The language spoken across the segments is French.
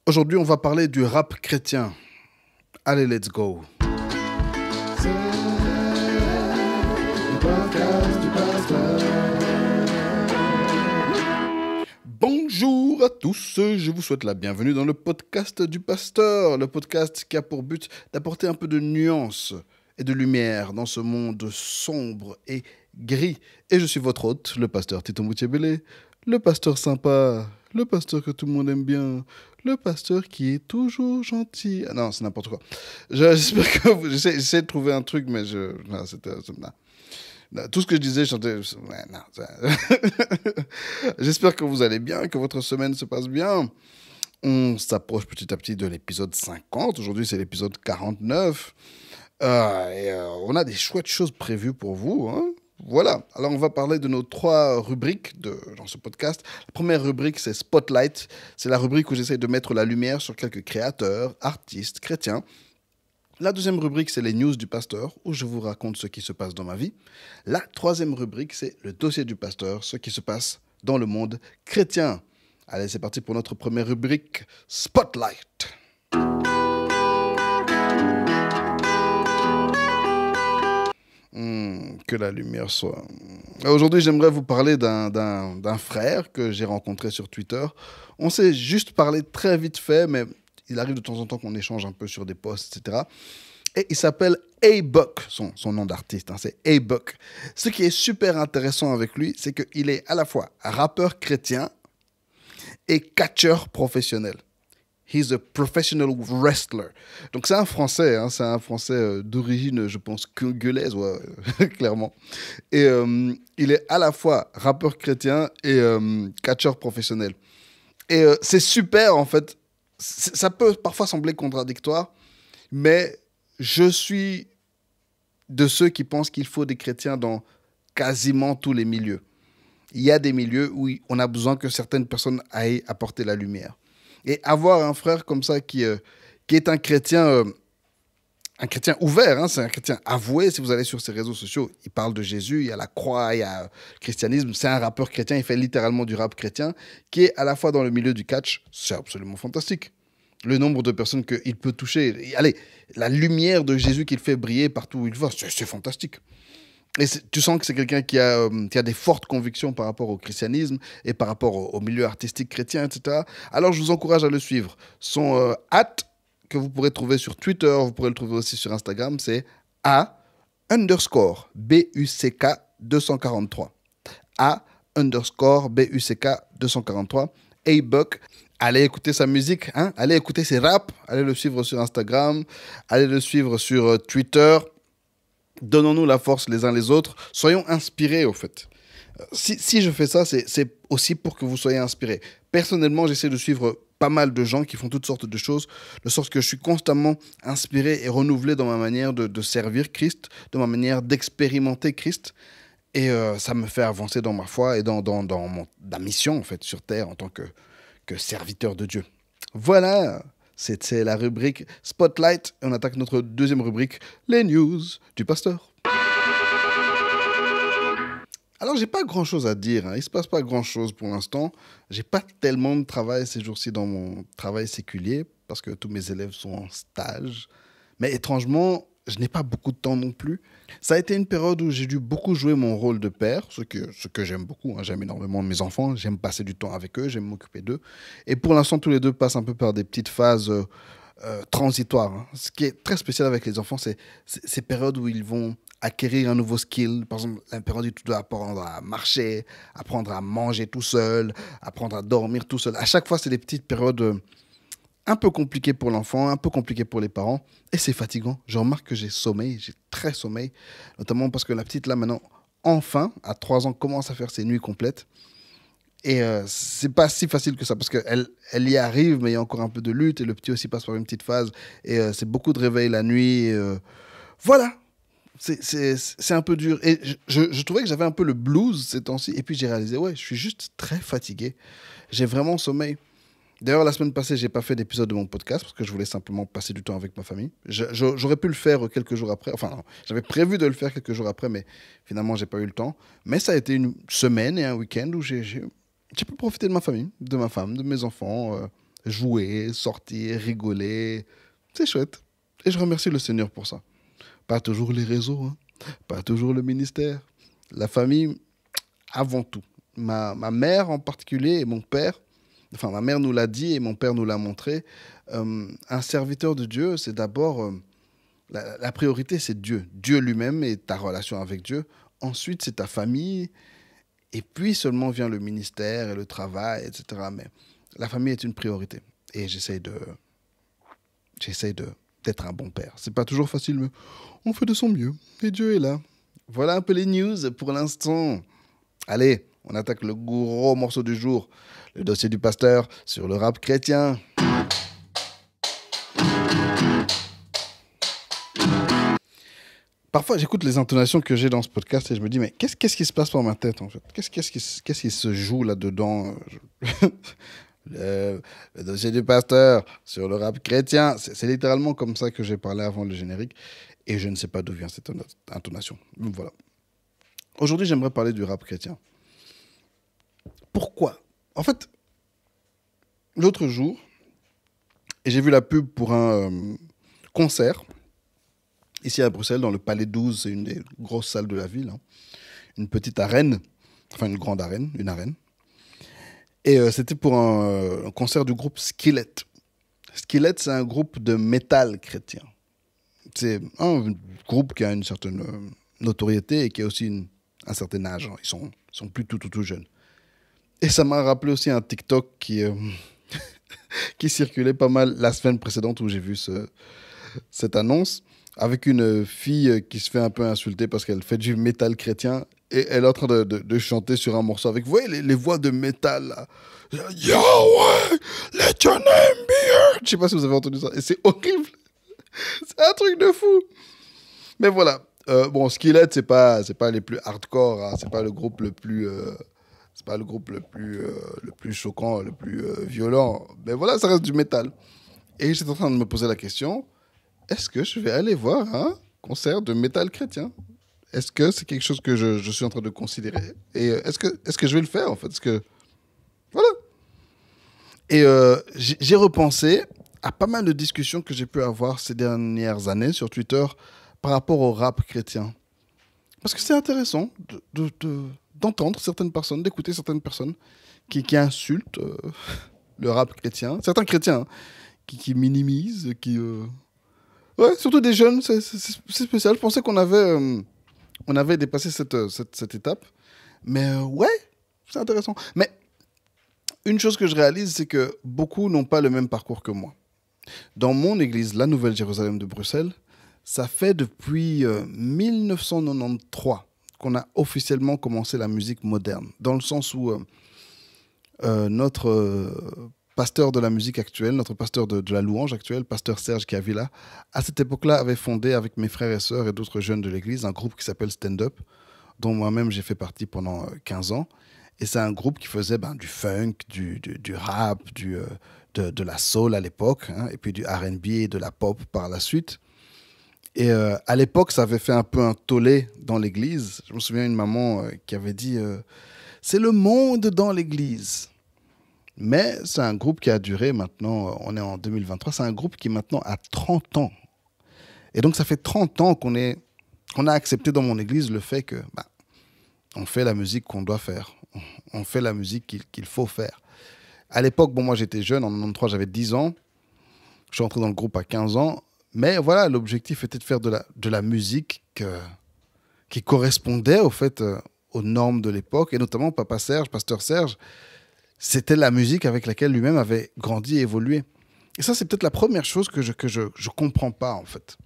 Aujourd'hui, on va parler du rap chrétien. Allez, let's go. C'est le podcast du pasteur. Bonjour à tous, je vous souhaite la bienvenue dans le podcast du pasteur, le podcast qui a pour but d'apporter un peu de nuance et de lumière dans ce monde sombre et gris. Et je suis votre hôte, le pasteur Tito Moutiébélé, le pasteur sympa, le pasteur que tout le monde aime bien, le pasteur qui est toujours gentil. Ah non, c'est n'importe quoi. J'espère que j'essaie de trouver un truc, mais non, non, tout ce que je disais, j'espère que vous allez bien, que votre semaine se passe bien. On s'approche petit à petit de l'épisode 50. Aujourd'hui, c'est l'épisode 49. On a des chouettes choses prévues pour vous, hein. Voilà, alors on va parler de nos 3 rubriques dans ce podcast. La première rubrique, c'est Spotlight. C'est la rubrique où j'essaie de mettre la lumière sur quelques créateurs, artistes, chrétiens. La deuxième rubrique, c'est les news du pasteur, où je vous raconte ce qui se passe dans ma vie. La troisième rubrique, c'est le dossier du pasteur, ce qui se passe dans le monde chrétien. Allez, c'est parti pour notre première rubrique, Spotlight. Que la lumière soit... Aujourd'hui, j'aimerais vous parler d'un frère que j'ai rencontré sur Twitter. On s'est juste parlé très vite fait, mais il arrive de temps en temps qu'on échange un peu sur des posts, etc. Et il s'appelle A-Buck, son nom d'artiste, hein, c'est A-Buck. Ce qui est super intéressant avec lui, c'est qu'il est à la fois rappeur chrétien et catcheur professionnel. He's a professional wrestler. Donc c'est un Français, hein, d'origine, je pense, congolaise, ouais, clairement. Et il est à la fois rappeur chrétien et catcheur professionnel. Et c'est super, en fait. Ça peut parfois sembler contradictoire, mais je suis de ceux qui pensent qu'il faut des chrétiens dans quasiment tous les milieux. Il y a des milieux où on a besoin que certaines personnes aillent apporter la lumière. Et avoir un frère comme ça qui est un chrétien ouvert, hein, c'est un chrétien avoué. Si vous allez sur ses réseaux sociaux, il parle de Jésus, il y a la croix, il y a le christianisme. C'est un rappeur chrétien, il fait littéralement du rap chrétien, qui est à la fois dans le milieu du catch. C'est absolument fantastique. Le nombre de personnes qu'il peut toucher. Allez, la lumière de Jésus qu'il fait briller partout où il va, c'est fantastique. Et tu sens que c'est quelqu'un qui a des fortes convictions par rapport au christianisme et par rapport au milieu artistique chrétien, etc. Alors, je vous encourage à le suivre. Son que vous pourrez trouver sur Twitter, vous pourrez le trouver aussi sur Instagram, c'est _BUCK 243. _BUCK 243. A-Buck. Allez écouter sa musique, hein? Allez écouter ses raps, allez le suivre sur Instagram, allez le suivre sur Twitter. Donnons-nous la force les uns les autres. Soyons inspirés, au fait. Si je fais ça, c'est aussi pour que vous soyez inspirés. Personnellement, j'essaie de suivre pas mal de gens qui font toutes sortes de choses, de sorte que je suis constamment inspiré et renouvelé dans ma manière de servir Christ, dans ma manière d'expérimenter Christ. Et ça me fait avancer dans ma foi et dans ma mission, en fait, sur Terre en tant que serviteur de Dieu. Voilà. C'était la rubrique Spotlight. On attaque notre deuxième rubrique, les news du pasteur. Alors, j'ai pas grand-chose à dire, hein. Il se passe pas grand-chose pour l'instant. J'ai pas tellement de travail ces jours-ci dans mon travail séculier parce que tous mes élèves sont en stage. Mais étrangement, je n'ai pas beaucoup de temps non plus. Ça a été une période où j'ai dû beaucoup jouer mon rôle de père, ce que j'aime beaucoup, hein. J'aime énormément mes enfants, j'aime passer du temps avec eux, j'aime m'occuper d'eux. Et pour l'instant, tous les deux passent un peu par des petites phases transitoires, hein. Ce qui est très spécial avec les enfants, c'est ces périodes où ils vont acquérir un nouveau skill. Par exemple, la période où tu dois apprendre à marcher, apprendre à manger tout seul, apprendre à dormir tout seul. À chaque fois, c'est des petites périodes un peu compliqué pour l'enfant, un peu compliqué pour les parents. Et c'est fatigant. Je remarque que j'ai très sommeil. Notamment parce que la petite, là, maintenant, enfin, à 3 ans, commence à faire ses nuits complètes. Et c'est pas si facile que ça, parce qu'elle y arrive, mais il y a encore un peu de lutte. Et le petit aussi passe par une petite phase. Et c'est beaucoup de réveil la nuit. Voilà. C'est un peu dur. Et je trouvais que j'avais un peu le blues ces temps-ci. Et puis j'ai réalisé, ouais, je suis juste très fatigué. J'ai vraiment sommeil. D'ailleurs, la semaine passée, j'ai pas fait d'épisode de mon podcast parce que je voulais simplement passer du temps avec ma famille. J'aurais pu le faire quelques jours après. Enfin, non, j'avais prévu de le faire quelques jours après, mais finalement, j'ai pas eu le temps. Mais ça a été une semaine et un week-end où j'ai pu profiter de ma famille, de ma femme, de mes enfants. jouer, sortir, rigoler. C'est chouette. Et je remercie le Seigneur pour ça. Pas toujours les réseaux, hein. Pas toujours le ministère. La famille, avant tout. Ma mère en particulier et mon père, enfin ma mère nous l'a dit et mon père nous l'a montré, un serviteur de Dieu, c'est d'abord, la priorité c'est Dieu. Dieu lui-même et ta relation avec Dieu. Ensuite c'est ta famille et puis seulement vient le ministère et le travail, etc. Mais la famille est une priorité et d'être un bon père. C'est pas toujours facile, mais on fait de son mieux et Dieu est là. Voilà un peu les news pour l'instant. Allez, on attaque le gros morceau du jour, le dossier du pasteur sur le rap chrétien. Parfois, j'écoute les intonations que j'ai dans ce podcast et je me dis, mais qu'est-ce qui se passe dans ma tête, en fait? Qu'est-ce qui se joue là-dedans? Le dossier du pasteur sur le rap chrétien. C'est littéralement comme ça que j'ai parlé avant le générique et je ne sais pas d'où vient cette intonation. Donc voilà. Aujourd'hui, j'aimerais parler du rap chrétien. Pourquoi? En fait, l'autre jour, j'ai vu la pub pour un concert ici à Bruxelles, dans le Palais 12, c'est une des grosses salles de la ville, hein. Une petite arène, enfin une grande arène, une arène. Et c'était pour un concert du groupe Skillet. Skillet, c'est un groupe de métal chrétien. C'est un groupe qui a une certaine notoriété et qui a aussi un certain âge. Ils sont plus tout jeunes. Et ça m'a rappelé aussi un TikTok qui circulait pas mal la semaine précédente où j'ai vu cette annonce avec une fille qui se fait un peu insulter parce qu'elle fait du métal chrétien et elle est en train de chanter sur un morceau avec, vous voyez, les voix de métal là. Yahweh, let your name be heard. Je sais pas si vous avez entendu ça. Et c'est horrible. C'est un truc de fou. Mais voilà. Bon, Skillet, c'est pas les plus hardcore, hein. C'est pas le groupe le plus... c'est pas le groupe le plus choquant, le plus violent. Mais voilà, ça reste du métal. Et j'étais en train de me poser la question, est-ce que je vais aller voir un concert de métal chrétien? Est-ce que c'est quelque chose que je suis en train de considérer? Et est-ce que je vais le faire, en fait? Voilà. Et j'ai repensé à pas mal de discussions que j'ai pu avoir ces dernières années sur Twitter par rapport au rap chrétien. Parce que c'est intéressant d'entendre certaines personnes, d'écouter certaines personnes qui insultent le rap chrétien. Certains chrétiens, hein, qui minimisent, Ouais, surtout des jeunes, c'est spécial. Je pensais qu'on avait dépassé cette étape. Mais ouais, c'est intéressant. Mais une chose que je réalise, c'est que beaucoup n'ont pas le même parcours que moi. Dans mon église, la Nouvelle-Jérusalem de Bruxelles, ça fait depuis 1993 qu'on a officiellement commencé la musique moderne. Dans le sens où notre pasteur de la musique actuelle, notre pasteur de la louange actuelle, pasteur Serge Kiavila, à cette époque-là avait fondé avec mes frères et sœurs et d'autres jeunes de l'église un groupe qui s'appelle Stand Up, dont moi-même j'ai fait partie pendant 15 ans. Et c'est un groupe qui faisait du funk, du rap, de la soul à l'époque, hein, et puis du R&B et de la pop par la suite. Et à l'époque, ça avait fait un peu un tollé dans l'église. Je me souviens d'une maman qui avait dit c'est le monde dans l'église. Mais c'est un groupe qui a duré maintenant, on est en 2023, c'est un groupe qui maintenant a 30 ans. Et donc ça fait 30 ans qu'on a accepté dans mon église le fait que on fait la musique qu'on doit faire. On fait la musique qu'il faut faire. À l'époque, moi j'étais jeune, en 93 j'avais 10 ans. Je suis entré dans le groupe à 15 ans. Mais voilà, l'objectif était de faire de la musique qui correspondait au fait, aux normes de l'époque. Et notamment Papa Serge, Pasteur Serge, c'était la musique avec laquelle lui-même avait grandi et évolué. Et ça, c'est peut-être la première chose que je comprends pas, en fait.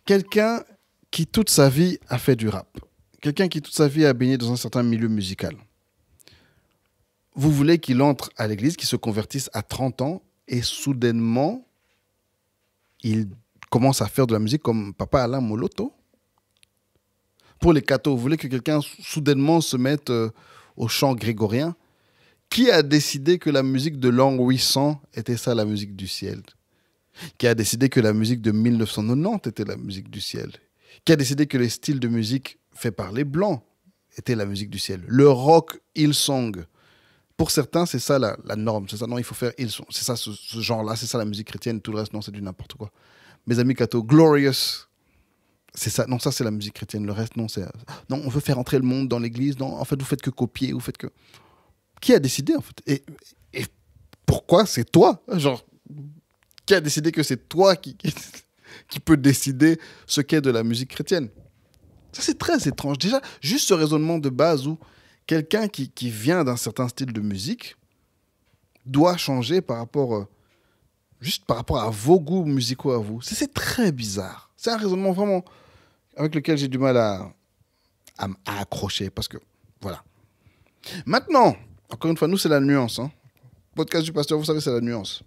Quelqu'un qui, toute sa vie, a fait du rap. Quelqu'un qui, toute sa vie, a baigné dans un certain milieu musical. Vous voulez qu'il entre à l'église, qu'il se convertisse à 30 ans, et soudainement, il commence à faire de la musique comme Papa Alain Moloto? Pour les cathos, vous voulez que quelqu'un soudainement se mette au chant grégorien? Qui a décidé que la musique de l'an 800 était ça, la musique du ciel? Qui a décidé que la musique de 1990 était la musique du ciel? Qui a décidé que les styles de musique faits par les Blancs étaient la musique du ciel? Le rock Hillsong, Pour certains, c'est ça la norme. C'est ça, non, il faut faire Hillsong. C'est ça, ce genre-là, c'est ça la musique chrétienne. Tout le reste, non, c'est du n'importe quoi. Mes amis cathos, Glorious, c'est ça. Non, ça, c'est la musique chrétienne. Le reste, non, c'est. Non, on veut faire entrer le monde dans l'église. Non, en fait, vous faites que copier. Vous faites que. Qui a décidé, en fait et pourquoi c'est toi? Genre, qui a décidé que c'est toi qui peut décider ce qu'est de la musique chrétienne? Ça, c'est très étrange. Déjà, juste ce raisonnement de base où quelqu'un qui vient d'un certain style de musique doit changer par rapport, juste par rapport à vos goûts musicaux à vous. C'est très bizarre. C'est un raisonnement vraiment avec lequel j'ai du mal à accrocher parce que, voilà. Maintenant, encore une fois, nous, c'est la nuance. Hein. Podcast du pasteur, vous savez, c'est la nuance.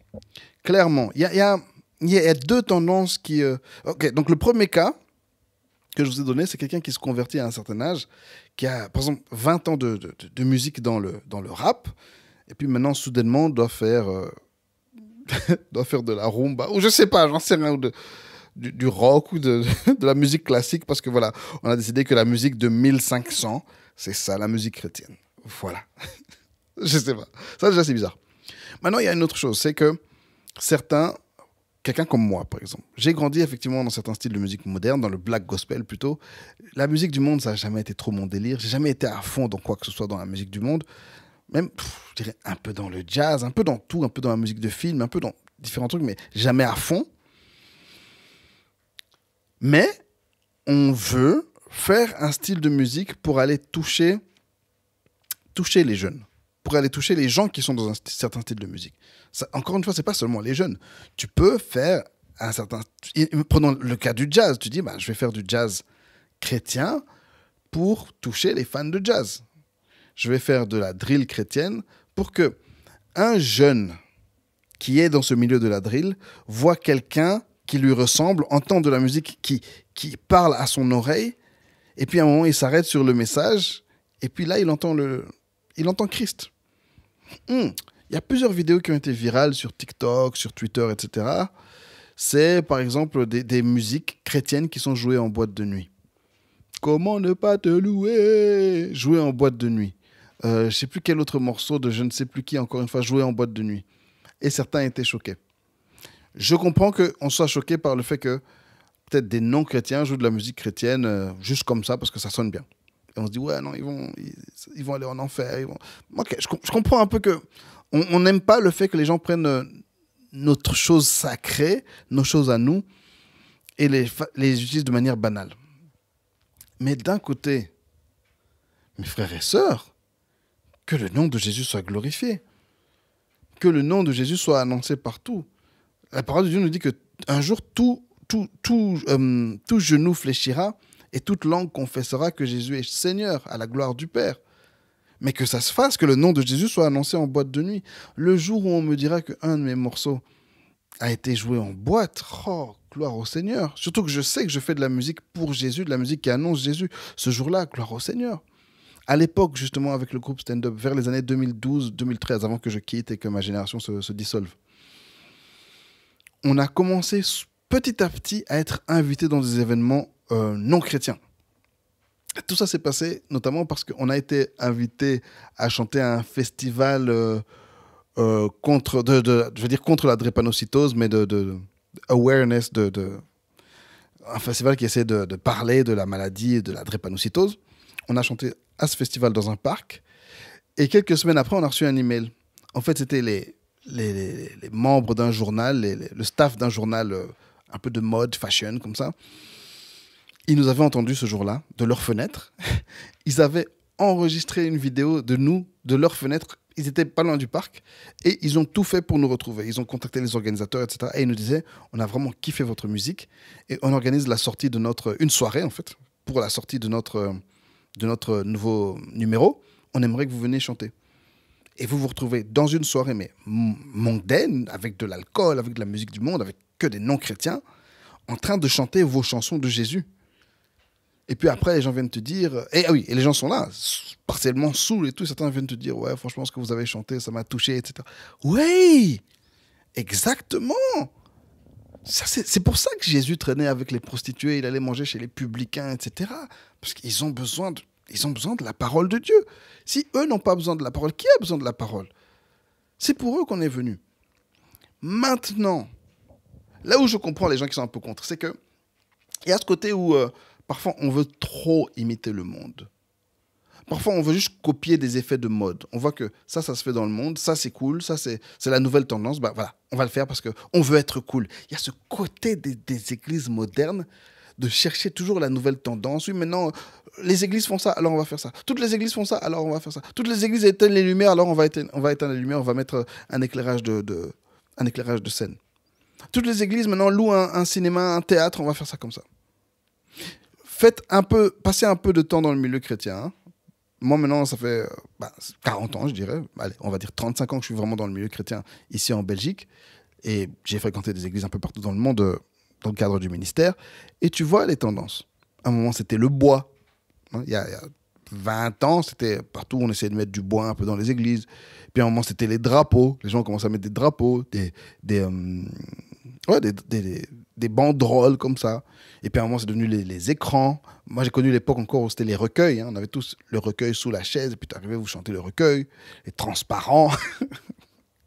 Clairement, il y a deux tendances qui... Ok, donc le premier cas que je vous ai donné, c'est quelqu'un qui se convertit à un certain âge, qui a, par exemple, 20 ans de musique dans le rap, et puis maintenant, soudainement, doit faire de la rumba, ou je sais pas, j'en sais rien, ou du rock, ou de la musique classique, parce que voilà, on a décidé que la musique de 1500, c'est ça, la musique chrétienne. Voilà. Je sais pas. Ça, déjà, c'est bizarre. Maintenant, il y a une autre chose, c'est que certains, quelqu'un comme moi, par exemple, j'ai grandi effectivement dans certains styles de musique moderne, dans le black gospel plutôt. La musique du monde, ça n'a jamais été trop mon délire. J'ai jamais été à fond dans quoi que ce soit dans la musique du monde. Même, je dirais, un peu dans le jazz, un peu dans tout, un peu dans la musique de film, un peu dans différents trucs, mais jamais à fond. Mais on veut faire un style de musique pour aller toucher les jeunes, pour aller toucher les gens qui sont dans un certain style de musique. Ça, encore une fois, c'est pas seulement les jeunes. Tu peux faire un certain... Prenons le cas du jazz. Tu dis, bah, je vais faire du jazz chrétien pour toucher les fans de jazz. Je vais faire de la drill chrétienne pour que un jeune qui est dans ce milieu de la drill voit quelqu'un qui lui ressemble, entend de la musique qui parle à son oreille, et puis à un moment, il s'arrête sur le message, et puis là, il entend Christ. Il y a plusieurs vidéos qui ont été virales sur TikTok, sur Twitter, etc. C'est par exemple des musiques chrétiennes qui sont jouées en boîte de nuit. Comment ne pas te louer? Jouer en boîte de nuit. Je ne sais plus quel autre morceau de je ne sais plus qui, encore une fois, joué en boîte de nuit. Et certains étaient choqués. Je comprends qu'on soit choqué par le fait que peut-être des non-chrétiens jouent de la musique chrétienne juste comme ça parce que ça sonne bien. Et on se dit, ouais, non, ils vont aller en enfer. Ok, je comprends un peu que on n'aime pas le fait que les gens prennent notre chose sacrée, nos choses à nous, et les utilisent de manière banale. Mais d'un côté, mes frères et sœurs, que le nom de Jésus soit glorifié. Que le nom de Jésus soit annoncé partout. La parole de Dieu nous dit qu'un jour, tout genou fléchira et toute langue confessera que Jésus est Seigneur à la gloire du Père. Mais que ça se fasse, que le nom de Jésus soit annoncé en boîte de nuit. Le jour où on me dira qu'un de mes morceaux a été joué en boîte, oh, gloire au Seigneur. Surtout que je sais que je fais de la musique pour Jésus, de la musique qui annonce Jésus. Ce jour-là, gloire au Seigneur. À l'époque, justement, avec le groupe Stand Up, vers les années 2012-2013, avant que je quitte et que ma génération se dissolve, on a commencé petit à petit à être invité dans des événements non chrétiens. Tout ça s'est passé notamment parce qu'on a été invité à chanter à un festival contre la drépanocytose, mais de awareness, un festival qui essaie de parler de la maladie et de la drépanocytose. On a chanté à ce festival dans un parc. Et quelques semaines après, on a reçu un email. En fait, c'était les membres d'un journal, le staff d'un journal un peu de mode, fashion, comme ça. Ils nous avaient entendus ce jour-là, de leur fenêtre. Ils avaient enregistré une vidéo de nous, de leur fenêtre. Ils étaient pas loin du parc. Et ils ont tout fait pour nous retrouver. Ils ont contacté les organisateurs, etc. Et ils nous disaient, on a vraiment kiffé votre musique. Et on organise la sortie de une soirée, en fait, pour la sortie de notre nouveau numéro. On aimerait que vous veniez chanter. Et vous vous retrouvez dans une soirée, mais mondaine, avec de l'alcool, avec de la musique du monde, avec que des non-chrétiens, en train de chanter vos chansons de Jésus. Et puis après, les gens viennent te dire... Et les gens sont là, partiellement saouls et tout. Certains viennent te dire, ouais, franchement, ce que vous avez chanté, ça m'a touché, etc. Oui, exactement. C'est pour ça que Jésus traînait avec les prostituées, il allait manger chez les publicains, etc. Parce qu'ils ont besoin Ils ont besoin de la parole de Dieu. Si eux n'ont pas besoin de la parole, qui a besoin de la parole? C'est pour eux qu'on est venu. Maintenant, là où je comprends les gens qui sont un peu contre, c'est que il y a ce côté où parfois on veut trop imiter le monde. Parfois on veut juste copier des effets de mode. On voit que ça se fait dans le monde, ça c'est cool, ça c'est la nouvelle tendance. Bah voilà, on va le faire parce qu'on veut être cool. Il y a ce côté des églises modernes de chercher toujours la nouvelle tendance. Oui, maintenant, les églises font ça, alors on va faire ça. Toutes les églises font ça, alors on va faire ça. Toutes les églises éteignent les lumières, alors on va éteindre les lumières, on va mettre un éclairage un éclairage de scène. Toutes les églises maintenant louent un cinéma, un théâtre, on va faire ça comme ça. Passez un peu de temps dans le milieu chrétien. Hein. Moi maintenant, ça fait 40 ans, je dirais. Allez, on va dire 35 ans que je suis vraiment dans le milieu chrétien ici en Belgique. Et j'ai fréquenté des églises un peu partout dans le monde, dans le cadre du ministère. Et tu vois les tendances. À un moment, c'était le bois. Hein, il y a 20 ans, c'était partout, on essayait de mettre du bois un peu dans les églises. Puis à un moment, c'était les drapeaux. Les gens commençaient à mettre des drapeaux, des banderoles comme ça. Et puis à un moment, c'est devenu les écrans. Moi, j'ai connu l'époque encore où c'était les recueils. Hein. On avait tous le recueil sous la chaise. Et puis tu arrivais, vous chantez le recueil. Les transparents. Vous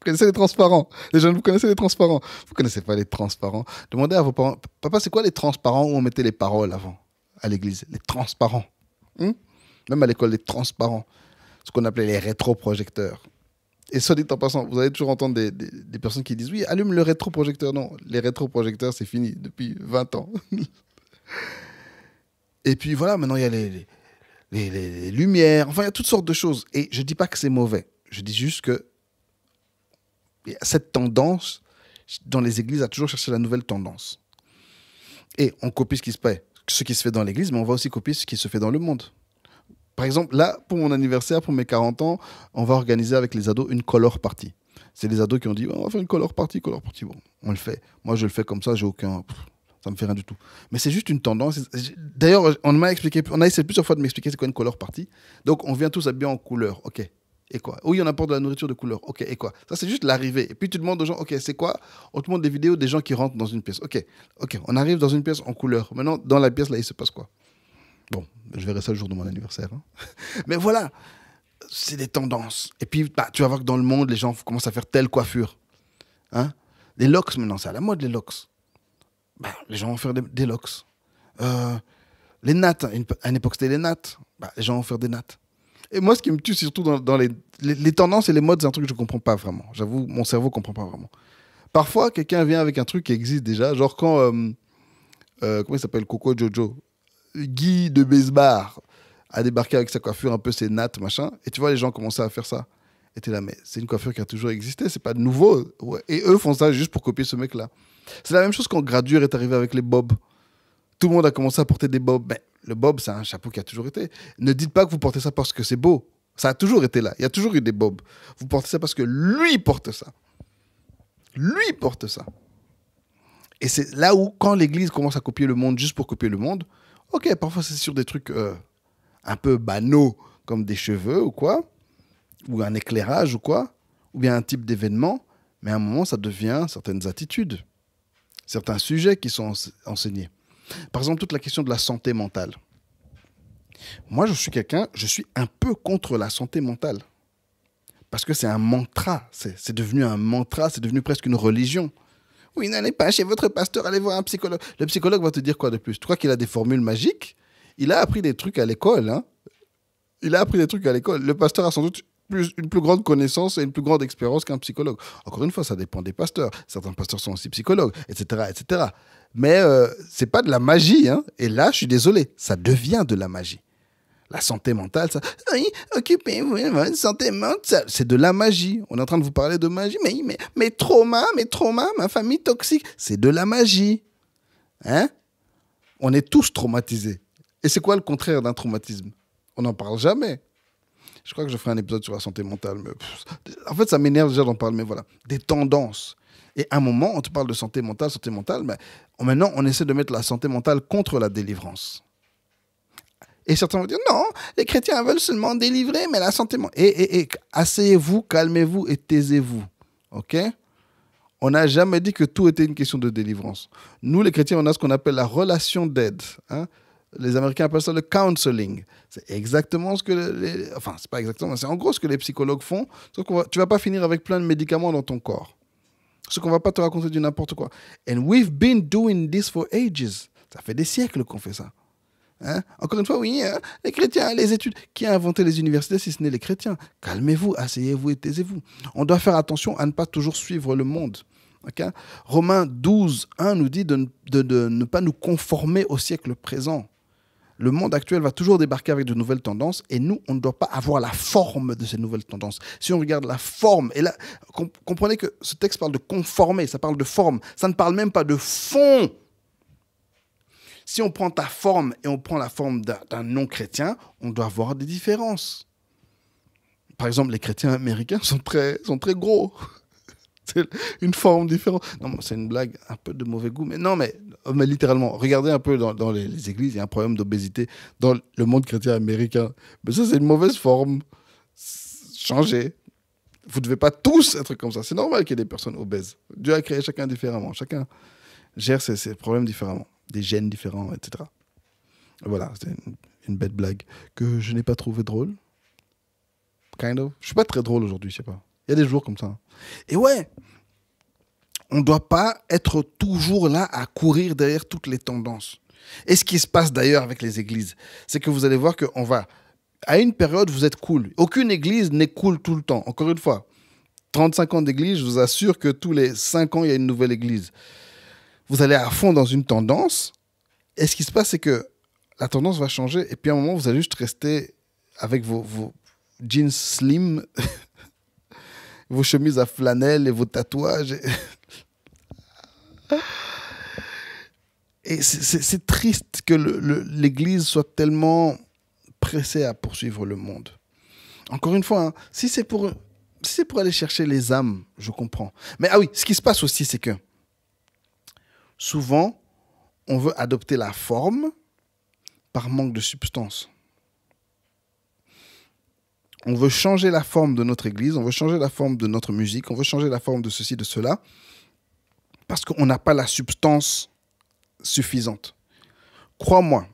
connaissez les transparents? Les jeunes, vous connaissez les transparents? Vous connaissez pas les transparents? Demandez à vos parents. Papa, c'est quoi les transparents où on mettait les paroles avant à l'église? Les transparents. Même à l'école, les transparents. Ce qu'on appelait les rétroprojecteurs. Et soit dit en passant, vous allez toujours entendre des personnes qui disent « Oui, allume le rétroprojecteur ». Non, les rétroprojecteurs, c'est fini depuis 20 ans. Et puis voilà, maintenant, il y a les lumières. Enfin, il y a toutes sortes de choses. Et je ne dis pas que c'est mauvais. Je dis juste que y a cette tendance dans les églises à toujours chercher la nouvelle tendance. Et on copie ce qui se fait dans l'église, mais on va aussi copier ce qui se fait dans le monde. Par exemple, là, pour mon anniversaire, pour mes 40 ans, on va organiser avec les ados une color party. C'est les ados qui ont dit, on va faire une color party. Bon, on le fait. Moi, je le fais comme ça, ça me fait rien du tout. Mais c'est juste une tendance. D'ailleurs, on a essayé plusieurs fois de m'expliquer c'est quoi une color party. Donc, on vient tous habillés en couleur. OK. Et quoi? Oui, on apporte de la nourriture de couleur. OK. Et quoi? Ça, c'est juste l'arrivée. Et puis, tu demandes aux gens, OK, c'est quoi? On te montre des vidéos des gens qui rentrent dans une pièce. OK. On arrive dans une pièce en couleur. Maintenant, dans la pièce, là, il se passe quoi? Bon, je verrai ça le jour de mon anniversaire. Hein. Mais voilà, c'est des tendances. Et puis, tu vas voir que dans le monde, les gens commencent à faire telle coiffure. Hein? Les locks, maintenant, c'est à la mode, les locks. Les gens vont faire des locks. Les nattes, à une époque, c'était les nattes. Les gens vont faire des nattes. Et moi, ce qui me tue, surtout dans les tendances et les modes, c'est un truc que je ne comprends pas vraiment. J'avoue, mon cerveau ne comprend pas vraiment. Parfois, quelqu'un vient avec un truc qui existe déjà. Genre quand, comment il s'appelle, Coco Jojo, Guy de Besbar a débarqué avec sa coiffure, un peu ses nattes, machin. Et tu vois, les gens commençaient à faire ça. Et t'es là, mais c'est une coiffure qui a toujours existé, c'est pas de nouveau. Ouais. Et eux font ça juste pour copier ce mec-là. C'est la même chose quand Gradure est arrivé avec les bobs. Tout le monde a commencé à porter des bobs. Ben, le bob, c'est un chapeau qui a toujours été. Ne dites pas que vous portez ça parce que c'est beau. Ça a toujours été là. Il y a toujours eu des bobs. Vous portez ça parce que lui porte ça. Lui porte ça. Et c'est là où, quand l'Église commence à copier le monde juste pour copier le monde, ok, parfois c'est sur des trucs un peu banaux, comme des cheveux ou quoi, ou un éclairage ou quoi, ou bien un type d'événement, mais à un moment, ça devient certaines attitudes, certains sujets qui sont enseignés. Par exemple, toute la question de la santé mentale. Moi, je suis un peu contre la santé mentale. Parce que c'est un mantra, c'est devenu un mantra, c'est devenu presque une religion. Oui, n'allez pas chez votre pasteur, allez voir un psychologue. Le psychologue va te dire quoi de plus? Tu crois qu'il a des formules magiques? Il a appris des trucs à l'école. Hein? Le pasteur a sans doute une plus grande connaissance et une plus grande expérience qu'un psychologue. Encore une fois, ça dépend des pasteurs. Certains pasteurs sont aussi psychologues, etc. etc. Mais c'est pas de la magie. Hein? Et là, je suis désolé, ça devient de la magie. La santé mentale, ça. Oui, occupez-vous de votre santé mentale. C'est de la magie. On est en train de vous parler de magie. Mais trauma, ma famille toxique. C'est de la magie. Hein? On est tous traumatisés. Et c'est quoi le contraire d'un traumatisme? On n'en parle jamais. Je crois que je ferai un épisode sur la santé mentale. Mais en fait, ça m'énerve déjà d'en parler. Mais voilà, des tendances. Et à un moment, on te parle de santé mentale. Mais maintenant, on essaie de mettre la santé mentale contre la délivrance. Et certains vont dire, non, les chrétiens veulent seulement délivrer, mais la santé mentale... asseyez-vous, calmez-vous et taisez-vous. OK? On n'a jamais dit que tout était une question de délivrance. Nous, les chrétiens, on a ce qu'on appelle la relation d'aide. Hein? Les Américains appellent ça le counseling. C'est exactement ce que enfin, c'est pas exactement, c'est en gros ce que les psychologues font. Sauf que tu vas pas finir avec plein de médicaments dans ton corps. Ce qu'on va pas te raconter du n'importe quoi. And we've been doing this for ages. Ça fait des siècles qu'on fait ça. Hein? Encore une fois, oui, hein, les chrétiens, les études. Qui a inventé les universités si ce n'est les chrétiens? Calmez-vous, asseyez-vous et taisez-vous. On doit faire attention à ne pas toujours suivre le monde. Okay? Romains 12, 1 nous dit de ne pas nous conformer au siècle présent. Le monde actuel va toujours débarquer avec de nouvelles tendances et nous, on ne doit pas avoir la forme de ces nouvelles tendances. Si on regarde la forme, et là, comprenez que ce texte parle de conformer, ça parle de forme, ça ne parle même pas de fond. Si on prend ta forme et on prend la forme d'un non-chrétien, on doit voir des différences. Par exemple, les chrétiens américains sont très gros. C'est une forme différente. Non, c'est une blague un peu de mauvais goût, mais non, mais littéralement, regardez un peu dans les églises, il y a un problème d'obésité dans le monde chrétien américain. Mais ça, c'est une mauvaise forme. Changez. Vous ne devez pas tous être comme ça. C'est normal qu'il y ait des personnes obèses. Dieu a créé chacun différemment. Chacun gère ses problèmes différemment. Des gènes différents, etc. Voilà, c'est une bête blague que je n'ai pas trouvé drôle. Kind of. Je suis pas très drôle aujourd'hui, je sais pas. Il y a des jours comme ça. Et ouais, on ne doit pas être toujours là à courir derrière toutes les tendances. Et ce qui se passe d'ailleurs avec les églises, c'est que vous allez voir qu'on va... À une période, vous êtes cool. Aucune église n'est cool tout le temps. Encore une fois, 35 ans d'église, je vous assure que tous les 5 ans, il y a une nouvelle église. Vous allez à fond dans une tendance. Et ce qui se passe, c'est que la tendance va changer. Et puis à un moment, vous allez juste rester avec vos jeans slim... vos chemises à flanelle et vos tatouages. Et c'est triste que l'Église soit tellement pressée à poursuivre le monde. Encore une fois, hein, si c'est pour aller chercher les âmes, je comprends. Mais ah oui, ce qui se passe aussi, c'est que souvent, on veut adopter la forme par manque de substance. On veut changer la forme de notre église, on veut changer la forme de notre musique, on veut changer la forme de ceci, de cela, parce qu'on n'a pas la substance suffisante. Crois-moi,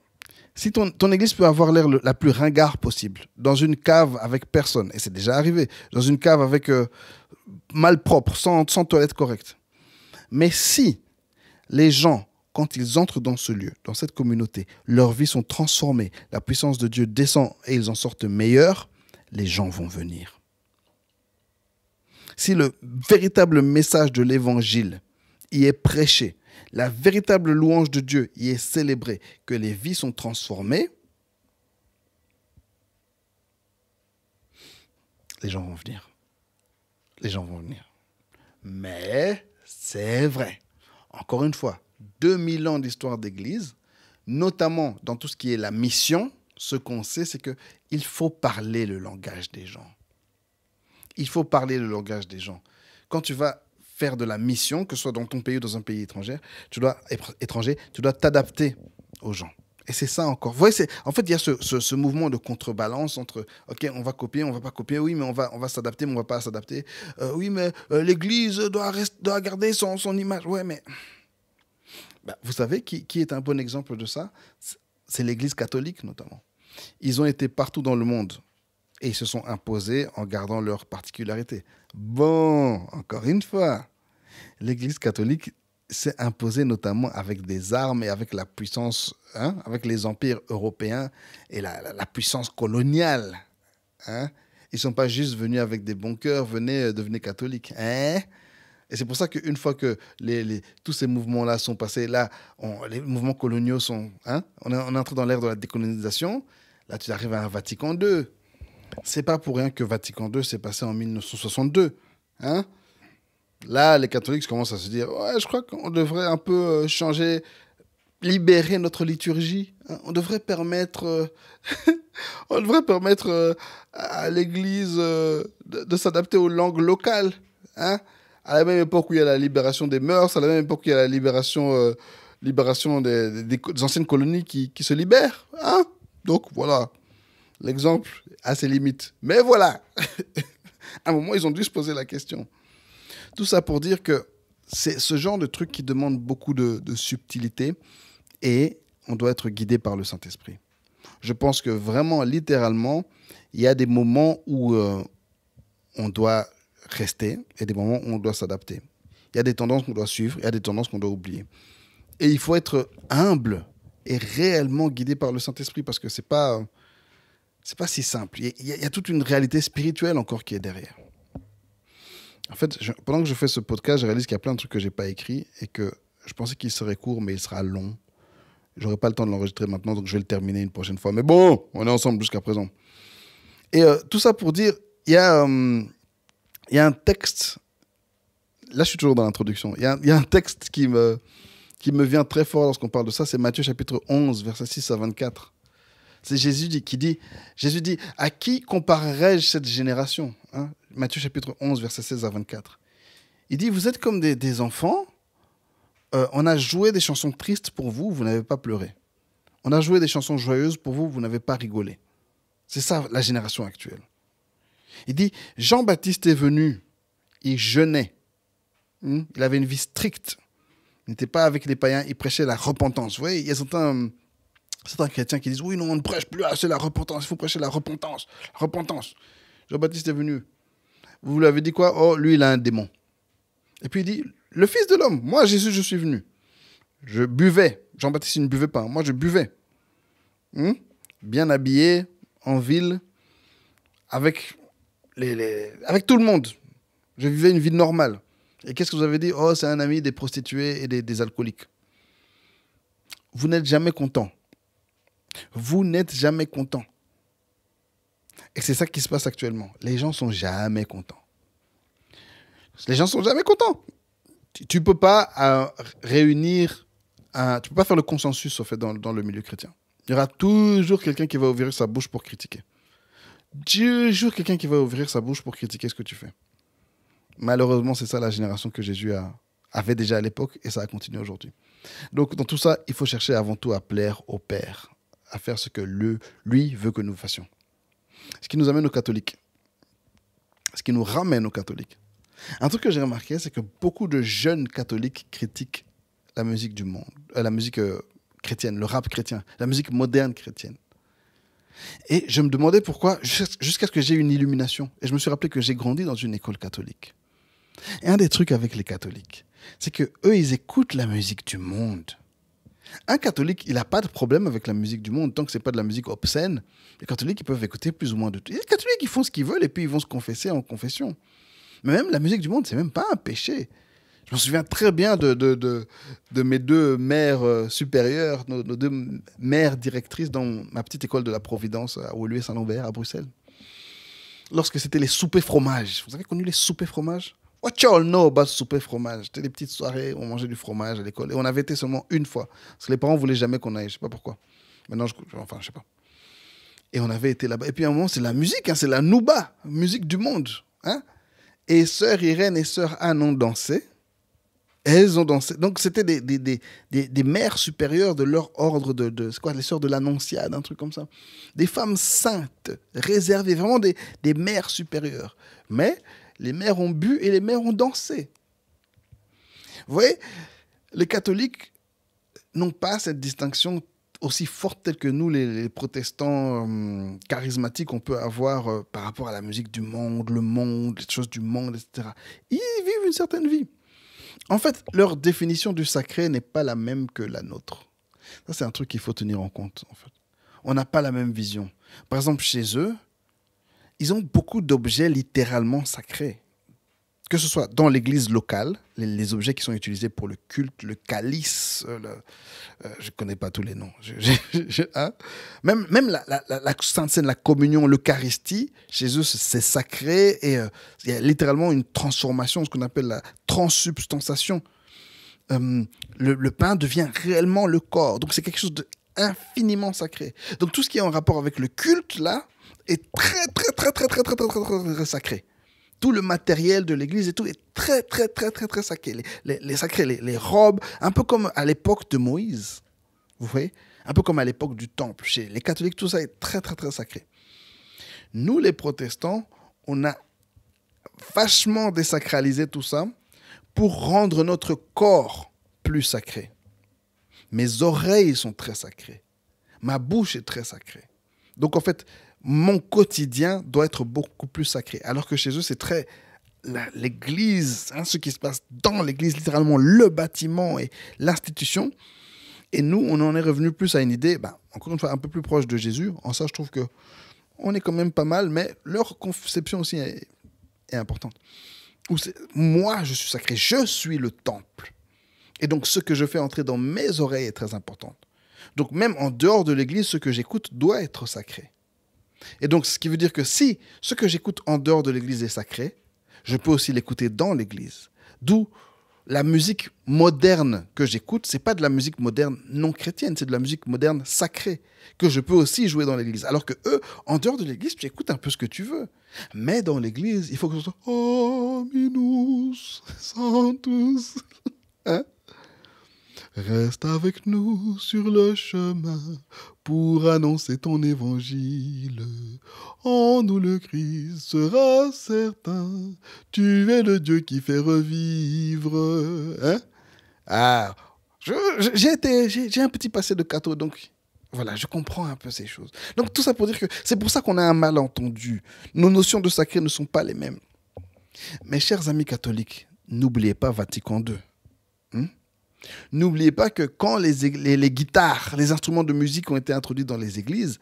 si ton église peut avoir l'air la plus ringard possible, dans une cave avec personne, et c'est déjà arrivé, dans une cave avec malpropre, sans toilette correcte, mais si les gens, quand ils entrent dans ce lieu, dans cette communauté, leurs vies sont transformées, la puissance de Dieu descend et ils en sortent meilleurs, les gens vont venir. Si le véritable message de l'évangile y est prêché, la véritable louange de Dieu y est célébrée, que les vies sont transformées, les gens vont venir. Les gens vont venir. Mais c'est vrai. Encore une fois, 2000 ans d'histoire d'église, notamment dans tout ce qui est la mission, ce qu'on sait, c'est qu'il faut parler le langage des gens. Il faut parler le langage des gens. Quand tu vas faire de la mission, que ce soit dans ton pays ou dans un pays étranger, tu dois t'adapter aux gens. Et c'est ça encore. Vous voyez, en fait, il y a ce mouvement de contrebalance entre, OK, on va copier, on ne va pas copier, oui, mais on va s'adapter, mais on ne va pas s'adapter. Oui, mais l'Église doit garder son image. Ouais, mais... vous savez qui est un bon exemple de ça? C'est l'Église catholique, notamment. Ils ont été partout dans le monde et ils se sont imposés en gardant leurs particularités. Bon, encore une fois, l'Église catholique s'est imposée notamment avec des armes et avec la puissance, hein, avec les empires européens et la puissance coloniale. Hein. Ils ne sont pas juste venus avec des bons cœurs, devenez catholiques. Hein. Et c'est pour ça qu'une fois que tous ces mouvements-là sont passés, là, les mouvements coloniaux sont... Hein, on est entré dans l'ère de la décolonisation. Là, tu arrives à un Vatican II. C'est pas pour rien que Vatican II s'est passé en 1962. Hein. Là, les catholiques commencent à se dire « Ouais, je crois qu'on devrait un peu changer, libérer notre liturgie. Hein. On devrait permettre, à l'Église de s'adapter aux langues locales. Hein. À la même époque où il y a la libération des mœurs, à la même époque où il y a la libération des anciennes colonies qui se libèrent. Hein. Donc voilà, l'exemple a ses limites. Mais voilà, à un moment, ils ont dû se poser la question. Tout ça pour dire que c'est ce genre de truc qui demande beaucoup de subtilité et on doit être guidé par le Saint-Esprit. Je pense que vraiment, littéralement, il y a des moments où on doit rester et des moments où on doit s'adapter. Il y a des tendances qu'on doit suivre, il y a des tendances qu'on doit oublier. Et il faut être humble et réellement guidé par le Saint-Esprit parce que c'est pas si simple. Il y a toute une réalité spirituelle encore qui est derrière. En fait, pendant que je fais ce podcast, je réalise qu'il y a plein de trucs que j'ai pas écrits et que je pensais qu'il serait court, mais il sera long. J'aurai pas le temps de l'enregistrer maintenant, donc je vais le terminer une prochaine fois. Mais bon, on est ensemble jusqu'à présent. Et tout ça pour dire, il y a un texte. Là, je suis toujours dans l'introduction. Il y a un texte qui me vient très fort lorsqu'on parle de ça. C'est Matthieu chapitre 11, versets 6 à 24. C'est Jésus dit, à qui comparerai-je cette génération, hein? Matthieu chapitre 11, versets 16 à 24. Il dit, vous êtes comme des enfants. On a joué des chansons tristes pour vous, vous n'avez pas pleuré. On a joué des chansons joyeuses pour vous, vous n'avez pas rigolé. C'est ça la génération actuelle. Il dit, Jean-Baptiste est venu, il jeûnait. Il avait une vie stricte. Il n'était pas avec les païens, il prêchait la repentance. Vous voyez, il y a certains chrétiens qui disent, oui, non, on ne prêche plus assez la repentance, il faut prêcher la repentance. Repentance. Jean-Baptiste est venu. Vous lui avez dit quoi? Oh, lui, il a un démon. Et puis il dit, le Fils de l'homme, moi, Jésus, je suis venu. Je buvais. Jean-Baptiste, il ne buvait pas. Moi, je buvais. Bien habillé, en ville, avec tout le monde. Je vivais une vie normale. Et qu'est-ce que vous avez dit? Oh, c'est un ami des prostituées et des alcooliques. Vous n'êtes jamais content. Vous n'êtes jamais content. Et c'est ça qui se passe actuellement. Les gens sont jamais contents. Les gens sont jamais contents. Tu peux pas réunir, tu peux pas faire le consensus au fait dans le milieu chrétien. Il y aura toujours quelqu'un qui va ouvrir sa bouche pour critiquer. Toujours quelqu'un qui va ouvrir sa bouche pour critiquer ce que tu fais. Malheureusement, c'est ça la génération que Jésus avait déjà à l'époque et ça a continué aujourd'hui. Donc, dans tout ça, il faut chercher avant tout à plaire au Père, à faire ce que lui veut que nous fassions. Ce qui nous amène aux catholiques. Ce qui nous ramène aux catholiques. Un truc que j'ai remarqué, c'est que beaucoup de jeunes catholiques critiquent la musique du monde, la musique chrétienne, le rap chrétien, la musique moderne chrétienne. Et je me demandais pourquoi, jusqu'à ce que j'ai une illumination. Et je me suis rappelé que j'ai grandi dans une école catholique. Et un des trucs avec les catholiques, c'est que eux, ils écoutent la musique du monde. Un catholique, il n'a pas de problème avec la musique du monde tant que c'est pas de la musique obscène. Les catholiques, ils peuvent écouter plus ou moins de tout. Les catholiques, ils font ce qu'ils veulent et puis ils vont se confesser en confession. Mais même la musique du monde, c'est même pas un péché. Je me souviens très bien de mes deux mères supérieures, nos deux mères directrices dans ma petite école de la Providence à Woluwe-Saint-Lambert, à Bruxelles. Lorsque c'était les soupers fromages. Vous avez connu les soupers fromages? What y'all know about soupers fromages? C'était des petites soirées où on mangeait du fromage à l'école. Et on avait été seulement une fois. Parce que les parents ne voulaient jamais qu'on aille. Je ne sais pas pourquoi. Maintenant, je ne sais pas. Et on avait été là-bas. Et puis à un moment, c'est la musique. Hein, c'est la nouba, musique du monde. Hein? Et sœur Irène et sœur Anne ont dansé. Elles ont dansé. Donc, c'était des mères supérieures de leur ordre c'est quoi, les sœurs de l'Annonciade, un truc comme ça. Des femmes saintes, réservées, vraiment des mères supérieures. Mais les mères ont bu et les mères ont dansé. Vous voyez, les catholiques n'ont pas cette distinction aussi forte telle que nous, les protestants charismatiques, on peut avoir par rapport à la musique du monde, le monde, les choses du monde, etc. Ils vivent une certaine vie. En fait, leur définition du sacré n'est pas la même que la nôtre. Ça, c'est un truc qu'il faut tenir en compte, en fait. On n'a pas la même vision. Par exemple, chez eux, ils ont beaucoup d'objets littéralement sacrés. Que ce soit dans l'église locale, les objets qui sont utilisés pour le culte, le calice, je ne connais pas tous les noms. Hein? Même la Sainte Seine, la communion, l'Eucharistie, chez eux, c'est sacré et il y a littéralement une transformation, ce qu'on appelle la transsubstantiation. Le pain devient réellement le corps. Donc, c'est quelque chose d'infiniment sacré. Donc, tout ce qui est en rapport avec le culte, là, est très, très, très, très, très, très, très, très, très, très sacré. Tout le matériel de l'église et tout est très, très, très, très, très sacré. Les robes, un peu comme à l'époque de Moïse. Vous voyez? Un peu comme à l'époque du temple. Chez les catholiques, tout ça est très, très, très sacré. Nous, les protestants, on a vachement désacralisé tout ça pour rendre notre corps plus sacré. Mes oreilles sont très sacrées. Ma bouche est très sacrée. Donc, en fait, mon quotidien doit être beaucoup plus sacré. Alors que chez eux, c'est très... L'église, hein, ce qui se passe dans l'église, littéralement le bâtiment et l'institution. Et nous, on en est revenu plus à une idée, encore une fois, un peu plus proche de Jésus. En ça, je trouve que on est quand même pas mal, mais leur conception aussi est importante. Moi, je suis sacré, je suis le temple. Et donc, ce que je fais entrer dans mes oreilles est très important. Donc, même en dehors de l'église, ce que j'écoute doit être sacré. Et donc, ce qui veut dire que si ce que j'écoute en dehors de l'église est sacré, je peux aussi l'écouter dans l'église. D'où la musique moderne que j'écoute, c'est pas de la musique moderne non chrétienne, c'est de la musique moderne sacrée que je peux aussi jouer dans l'église. Alors que eux, en dehors de l'église, tu écoutes un peu ce que tu veux. Mais dans l'église, il faut que ce soit Dominus Sanctus. Hein? Reste avec nous sur le chemin pour annoncer ton évangile. En nous le Christ sera certain. Tu es le Dieu qui fait revivre. Hein? Ah, j'ai un petit passé de catho, donc voilà, je comprends un peu ces choses. Donc tout ça pour dire que c'est pour ça qu'on a un malentendu. Nos notions de sacré ne sont pas les mêmes. Mes chers amis catholiques, n'oubliez pas Vatican II. N'oubliez pas que quand les guitares, les instruments de musique ont été introduits dans les églises,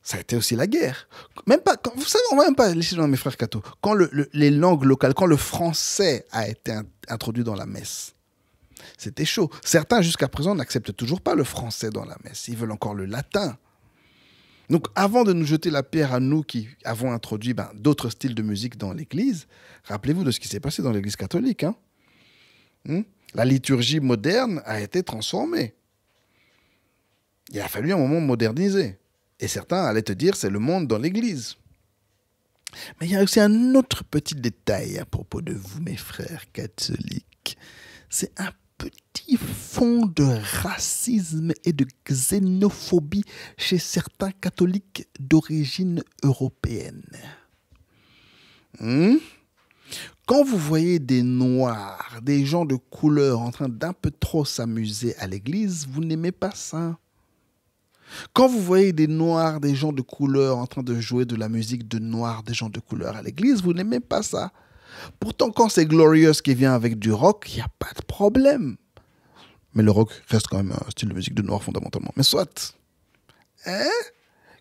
ça a été aussi la guerre. Même pas, vous savez, on va même pas laisser dans mes frères cathos. Quand les langues locales, quand le français a été introduit dans la messe, c'était chaud. Certains, jusqu'à présent, n'acceptent toujours pas le français dans la messe. Ils veulent encore le latin. Donc, avant de nous jeter la pierre à nous qui avons introduit d'autres styles de musique dans l'église, rappelez-vous de ce qui s'est passé dans l'église catholique. La liturgie moderne a été transformée. Il a fallu un moment moderniser. Et certains allaient te dire, c'est le monde dans l'église. Mais il y a aussi un autre petit détail à propos de vous, mes frères catholiques. C'est un petit fond de racisme et de xénophobie chez certains catholiques d'origine européenne. Quand vous voyez des noirs, des gens de couleur en train d'un peu trop s'amuser à l'église, vous n'aimez pas ça. Quand vous voyez des noirs, des gens de couleur en train de jouer de la musique de noirs, des gens de couleur à l'église, vous n'aimez pas ça. Pourtant, quand c'est Glorious qui vient avec du rock, il n'y a pas de problème. Mais le rock reste quand même un style de musique de noir fondamentalement. Mais soit.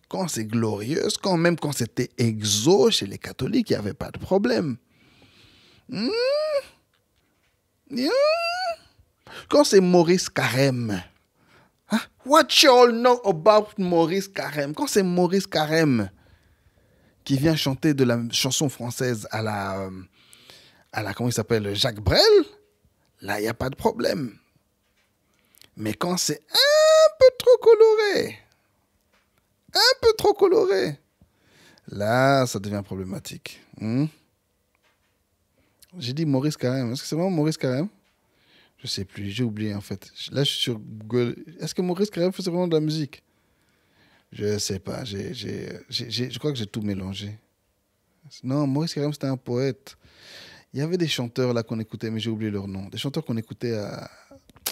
Quand c'est Glorious, même quand c'était exo chez les catholiques, il n'y avait pas de problème. Quand c'est Maurice Carême, what you all know about Maurice Carême? Quand c'est Maurice Carême qui vient chanter de la chanson française à la comment il s'appelle, Jacques Brel, là, il n'y a pas de problème. Mais quand c'est un peu trop coloré, là, ça devient problématique. J'ai dit Maurice Carême. Est-ce que c'est vraiment Maurice Carême? Je sais plus, j'ai oublié en fait. Là, je suis sur Google. Est-ce que Maurice Carême faisait vraiment de la musique? Je sais pas. Je crois que j'ai tout mélangé. Non, Maurice Carême, c'était un poète. Il y avait des chanteurs là qu'on écoutait, mais j'ai oublié leur nom. Des chanteurs qu'on écoutait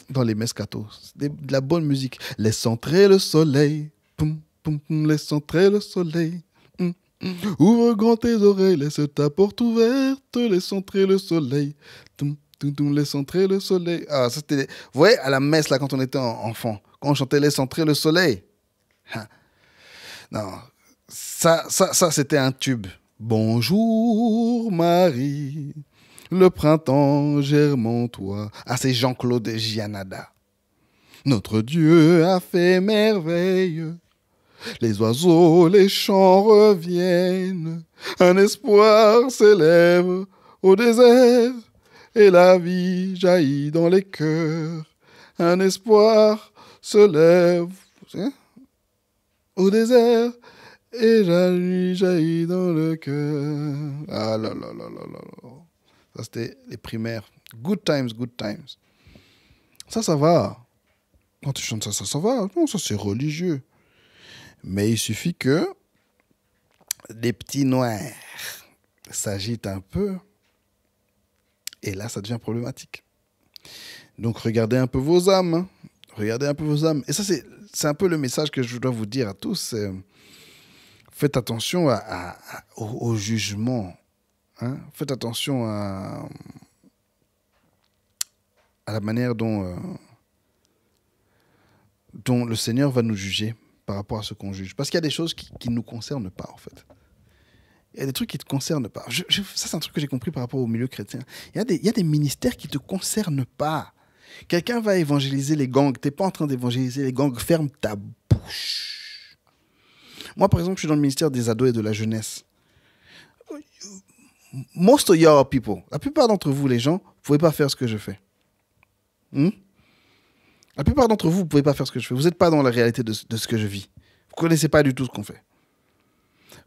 dans les messes catho. De la bonne musique. Laisse entrer le soleil. Poum, poum, poum, laisse entrer le soleil. Ouvre grand tes oreilles, laisse ta porte ouverte, laisse entrer le soleil. Laisse entrer le soleil. Ah, ça c'était... Vous voyez, à la messe, là, quand on était enfant, quand on chantait Laisse entrer le soleil. Non, ça c'était un tube. Bonjour Marie, le printemps germe en toi. Ah, c'est Jean-Claude Gianada. Notre Dieu a fait merveille. Les oiseaux, les chants reviennent. Un espoir s'élève au désert. Et la vie jaillit dans les cœurs. Un espoir se lève au désert. Et la vie jaillit dans le cœur. Ah là là là là là. Ça, c'était les primaires. Good times, good times. Ça va. Quand tu chantes ça va. Non, ça, c'est religieux. Mais il suffit que les petits noirs s'agitent un peu. Et là, ça devient problématique. Donc, regardez un peu vos âmes. Regardez un peu vos âmes. Et ça, c'est un peu le message que je dois vous dire à tous. Faites attention au jugement. Hein? Faites attention à la manière dont le Seigneur va nous juger par rapport à ce qu'on juge. Parce qu'il y a des choses qui ne nous concernent pas, en fait. Il y a des trucs qui ne te concernent pas. Ça, c'est un truc que j'ai compris par rapport au milieu chrétien. Il y a des ministères qui ne te concernent pas. Quelqu'un va évangéliser les gangs. Tu n'es pas en train d'évangéliser les gangs. Ferme ta bouche. Moi, par exemple, je suis dans le ministère des ados et de la jeunesse. Most of your people, la plupart d'entre vous, les gens, vous ne pouvez pas faire ce que je fais. La plupart d'entre vous, vous ne pouvez pas faire ce que je fais. Vous n'êtes pas dans la réalité de ce que je vis. Vous ne connaissez pas du tout ce qu'on fait.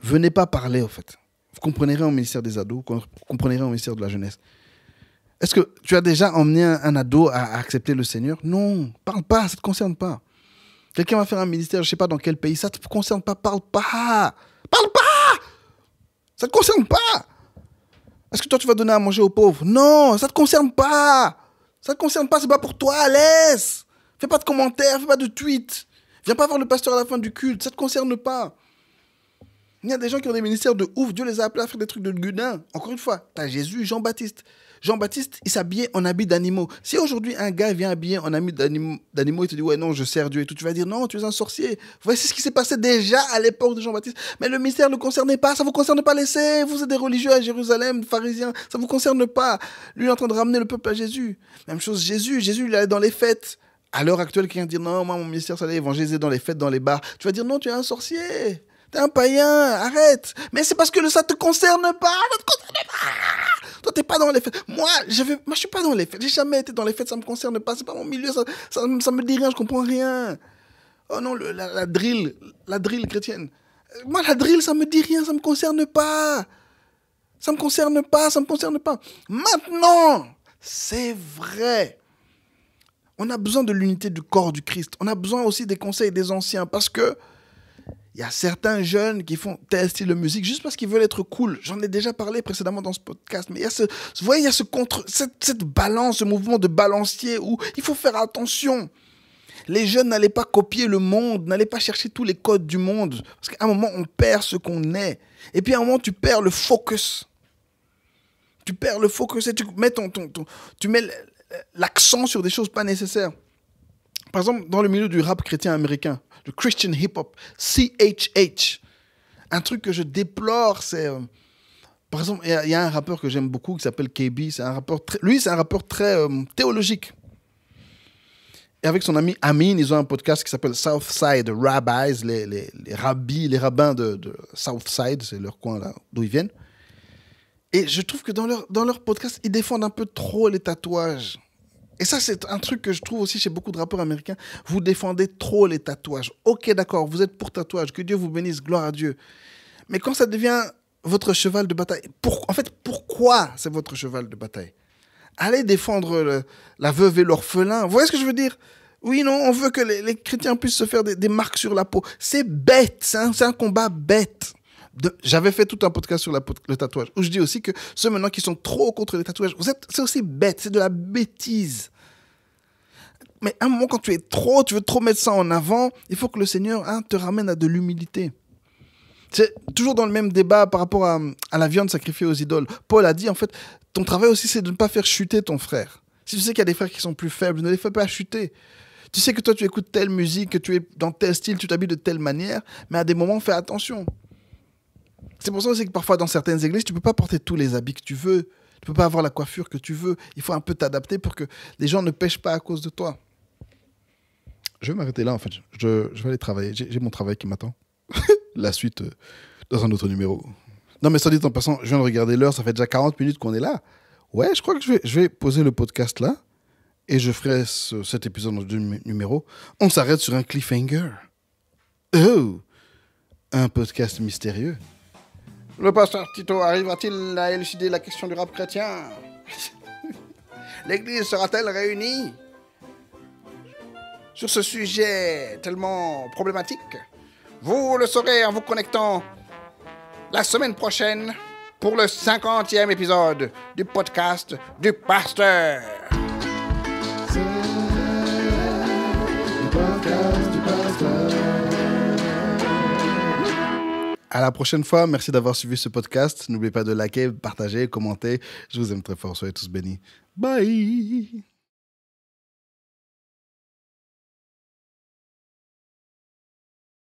Venez pas parler, en fait. Vous comprenez rien au ministère des ados, vous comprenez rien au ministère de la jeunesse. Est-ce que tu as déjà emmené un ado à accepter le Seigneur? Non, parle pas, ça ne te concerne pas. Quelqu'un va faire un ministère, je ne sais pas dans quel pays, ça ne te concerne pas, parle pas. Parle pas. Ça ne te concerne pas. Est-ce que toi, tu vas donner à manger aux pauvres? Non, ça ne te concerne pas. Ça ne te concerne pas, c'est pas pour toi, laisse. Fais pas de commentaires, fais pas de tweets. Viens pas voir le pasteur à la fin du culte, ça ne te concerne pas. Il y a des gens qui ont des ministères de ouf, Dieu les a appelés à faire des trucs de gudin. Encore une fois, tu as Jésus, Jean-Baptiste. Jean-Baptiste, il s'habillait en habit d'animaux. Si aujourd'hui un gars vient habillé en habit d'animaux, il te dit ouais non, je sers Dieu et tout, tu vas dire non, tu es un sorcier. Voici ce qui s'est passé déjà à l'époque de Jean-Baptiste. Mais le ministère ne le concernait pas, ça ne vous concerne pas, laissez. Vous êtes des religieux à Jérusalem, pharisiens, ça ne vous concerne pas. Lui il est en train de ramener le peuple à Jésus. Même chose, Jésus, il allait dans les fêtes. À l'heure actuelle, quelqu'un dit non, moi mon ministère ça allait évangéliser dans les fêtes, dans les bars. Tu vas dire non, tu es un sorcier. T'es un païen, arrête. Mais c'est parce que ça ne te concerne pas. Ça te concerne pas. Toi, t'es pas dans les fêtes. Moi, je suis pas dans les fêtes. J'ai jamais été dans les fêtes, ça me concerne pas. C'est pas mon milieu, ça me dit rien, je comprends rien. Oh non, la drill chrétienne. Moi, la drill, ça me dit rien, ça me concerne pas. Ça me concerne pas. Maintenant, c'est vrai. On a besoin de l'unité du corps du Christ. On a besoin aussi des conseils des anciens parce que il y a certains jeunes qui font tel style de musique juste parce qu'ils veulent être cool. J'en ai déjà parlé précédemment dans ce podcast. Mais il y a cette balance, ce mouvement de balancier où il faut faire attention. Les jeunes n'allaient pas copier le monde, n'allaient pas chercher tous les codes du monde. Parce qu'à un moment, on perd ce qu'on est. Et puis à un moment, tu perds le focus. Tu perds le focus et tu mets l'accent sur des choses pas nécessaires. Par exemple, dans le milieu du rap chrétien américain, le Christian hip-hop, CHH. Un truc que je déplore, c'est... par exemple, il y a un rappeur que j'aime beaucoup qui s'appelle KB. C'est un rappeur très théologique. Et avec son ami Amin, ils ont un podcast qui s'appelle Southside Rabbis, les rabbins de Southside, c'est leur coin là, d'où ils viennent. Et je trouve que dans leur podcast, ils défendent un peu trop les tatouages. Et ça, c'est un truc que je trouve aussi chez beaucoup de rappeurs américains. Vous défendez trop les tatouages. Ok, d'accord, vous êtes pour tatouage. Que Dieu vous bénisse, gloire à Dieu. Mais quand ça devient votre cheval de bataille, pourquoi c'est votre cheval de bataille? Allez défendre la veuve et l'orphelin. Vous voyez ce que je veux dire? Oui, non, on veut que les chrétiens puissent se faire des marques sur la peau. C'est bête, c'est un combat bête. J'avais fait tout un podcast sur le tatouage, où je dis aussi que ceux maintenant qui sont trop contre les tatouages, c'est aussi bête, c'est de la bêtise. Mais à un moment, quand tu veux trop mettre ça en avant, il faut que le Seigneur te ramène à de l'humilité. C'est toujours dans le même débat par rapport à la viande sacrifiée aux idoles. Paul a dit, en fait, ton travail aussi, c'est de ne pas faire chuter ton frère. Si tu sais qu'il y a des frères qui sont plus faibles, ne les fais pas chuter. Tu sais que toi, tu écoutes telle musique, que tu es dans tel style, tu t'habilles de telle manière, mais à des moments, fais attention. C'est pour ça aussi que parfois, dans certaines églises, tu ne peux pas porter tous les habits que tu veux. Tu ne peux pas avoir la coiffure que tu veux. Il faut un peu t'adapter pour que les gens ne pêchent pas à cause de toi. Je vais m'arrêter là, en fait. Je vais aller travailler. J'ai mon travail qui m'attend. La suite dans un autre numéro. Non, mais ça dit en passant, je viens de regarder l'heure. Ça fait déjà 40 minutes qu'on est là. Ouais, je crois que je vais poser le podcast là. Et je ferai cet épisode dans 2 numéros. On s'arrête sur un cliffhanger. Oh! Un podcast mystérieux. Le pasteur Tito arrivera-t-il à élucider la question du rap chrétien? L'église sera-t-elle réunie sur ce sujet tellement problématique? Vous le saurez en vous connectant la semaine prochaine pour le 50e épisode du podcast du pasteur. À la prochaine fois. Merci d'avoir suivi ce podcast. N'oubliez pas de liker, partager, commenter. Je vous aime très fort. Soyez tous bénis. Bye.